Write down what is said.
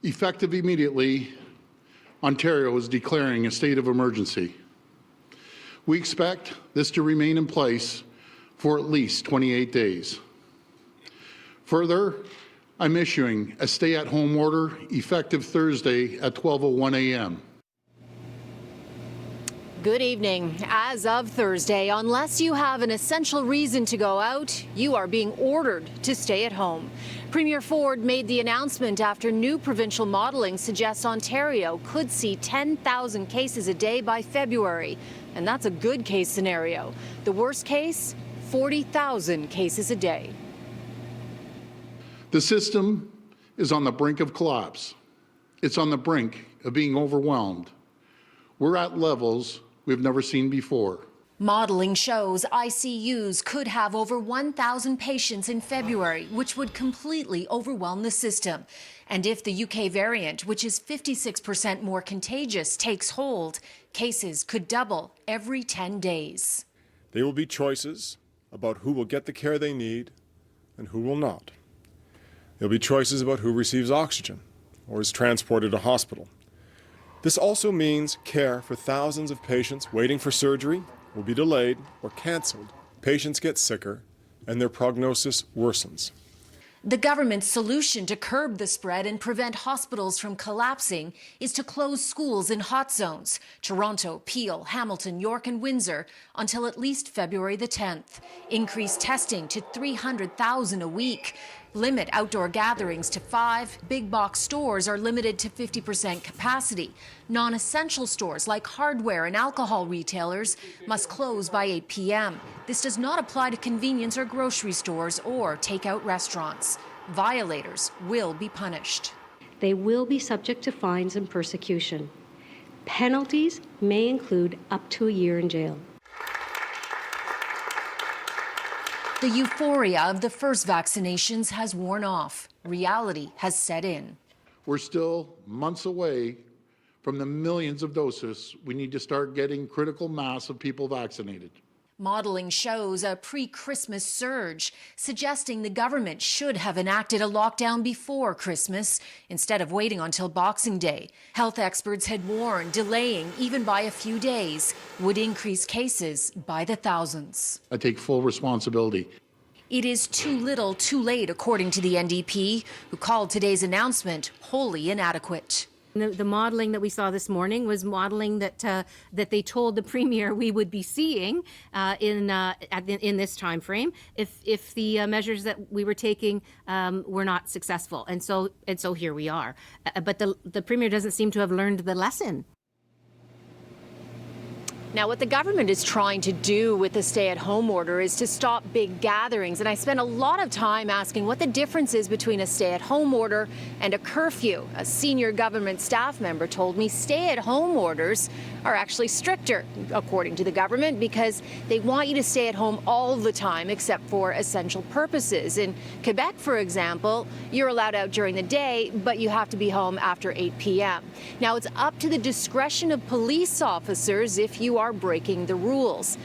Effective immediately, Ontario is declaring a state of emergency. We expect this to remain in place for at least 28 days. Further, I'm issuing a stay-at-home order effective Thursday at 12:01 a.m. Good evening. As of Thursday, unless you have an essential reason to go out, you are being ordered to stay at home. Premier Ford made the announcement after new provincial modelling suggests Ontario could see 10,000 cases a day by February. And that's a good case scenario. The worst case, 40,000 cases a day. The system is on the brink of collapse. It's on the brink of being overwhelmed. We're at levels we've never seen before. Modeling shows ICUs could have over 1,000 patients in February, which would completely overwhelm the system. And if the UK variant, which is 56% more contagious, takes hold, cases could double every 10 days. There will be choices about who will get the care they need and who will not. There will be choices about who receives oxygen or is transported to hospital. This also means care for thousands of patients waiting for surgery will be delayed or cancelled. Patients get sicker and their prognosis worsens. The government's solution to curb the spread and prevent hospitals from collapsing is to close schools in hot zones, Toronto, Peel, Hamilton, York and Windsor, until at least February the 10th. Increase testing to 300,000 a week. Limit outdoor gatherings to 5. Big box stores are limited to 50% capacity. Non-essential stores like hardware and alcohol retailers must close by 8 p.m. This does not apply to convenience or grocery stores or takeout restaurants. Violators will be punished. They will be subject to fines and persecution. Penalties may include up to a year in jail. The euphoria of the first vaccinations has worn off. Reality has set in. We're still months away from the millions of doses we need to start getting critical mass of people vaccinated. Modeling shows a pre-Christmas surge, suggesting the government should have enacted a lockdown before Christmas instead of waiting until Boxing Day. Health experts had warned delaying even by a few days would increase cases by the thousands. I take full responsibility. It is too little, too late, according to the NDP, who called today's announcement wholly inadequate. The modelling that we saw this morning was modelling that that they told the Premier we would be seeing in this time frame if the measures that we were taking were not successful, and so here we are. But the Premier doesn't seem to have learned the lesson. Now, what the government is trying to do with the stay-at-home order is to stop big gatherings. And I spent a lot of time asking what the difference is between a stay-at-home order and a curfew. A senior government staff member told me stay-at-home orders are actually stricter, according to the government, because they want you to stay at home all the time except for essential purposes. In Quebec, for example, you're allowed out during the day, but you have to be home after 8 p.m. Now, it's up to the discretion of police officers if you are breaking the rules.